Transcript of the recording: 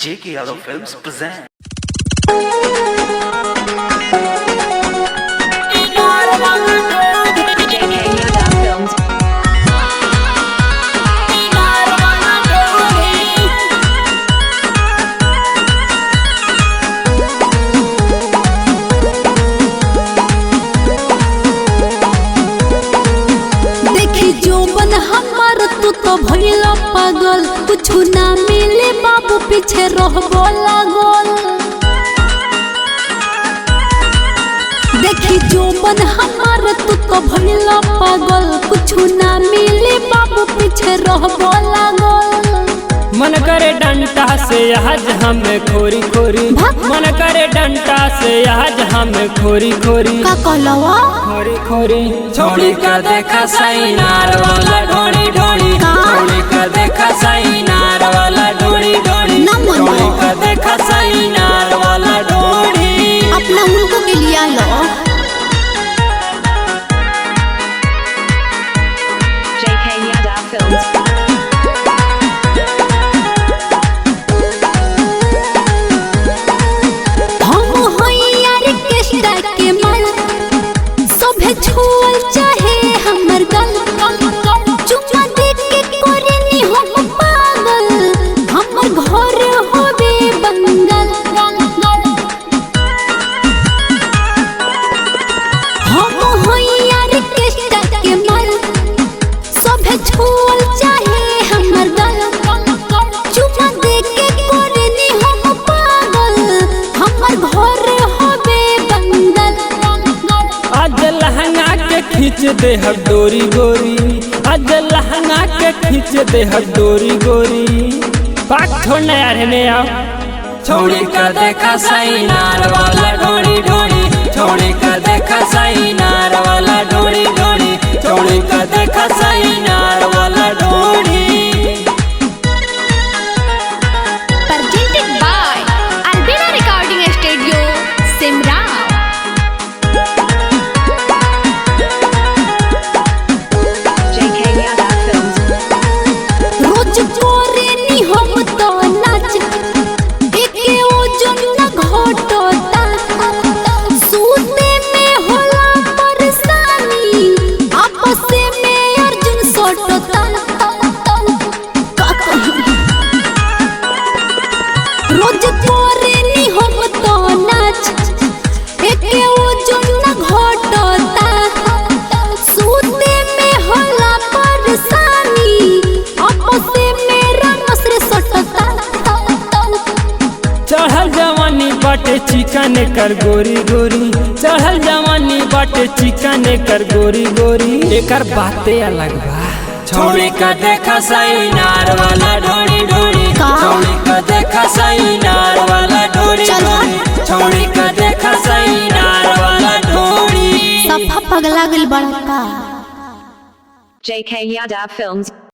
J.K. Yadav Films present. तू तो भइला पागल कुछ ना मिले बाबू पीछे रहबो लागल। देखी जो बन हमार तू तो भइला पागल कुछ ना मिले बाबू पीछे रहबो लागल। मन करे डंटा से आज हमें खोरी खोरी, मन करे डंटा से आज हमें खोरी खोरी। का कहलवा खोरी खोरी छोड़ी का देखा साइनार वाला ढोड़ी ढोड़ी, छोड़ी का देखा साइनार वाला ढोड़ी ढोड़ी, छोड़ी का देखा साइनार वाला ढोड़ी। अपना उनको के लिए लो J.K. Yadav Films. छुअल चाहे हमर गल चुम्मा देख के कोरेनी हम पागल हमर घर होबे बंगल। हम होइया रे केष्टा के मल सभे छुअल चाहे हमर गल चुम्मा देख के कोरेनी हम पागल हमर घर होबे बंगल। आज लहंगा के खींच दे हर डोरी गोरी, आज लहंगा के खींच दे हर डोरी गोरी। पाक छोड़ने यार ने आओ छोड़ी का देखा साइनार वाला ढोड़ी ढोड़ी, छोड़ी का देखा साइनार वाला ढोड़ी ढोड़ी, छोड़ी का देखा साइनार वाला ढोड़ी। Presented by Albina Recording Studio, Simran। चढ़ल जवानी बाटे चिकन कर गोरी गोरी, चढ़ल जवानी बाटे चिकन कर गोरी गोरी। एकर बातें अलग बा छोड़ी का देखा साइनार वाला ढोड़ी ढोड़ी, छोड़ी का देखा साइनार वाला ढोड़ी ढोड़ी, छोड़ी का देखा साइनार वाला ढोड़ी। सफा पगला गइल बड़का J.K. Yadav Films.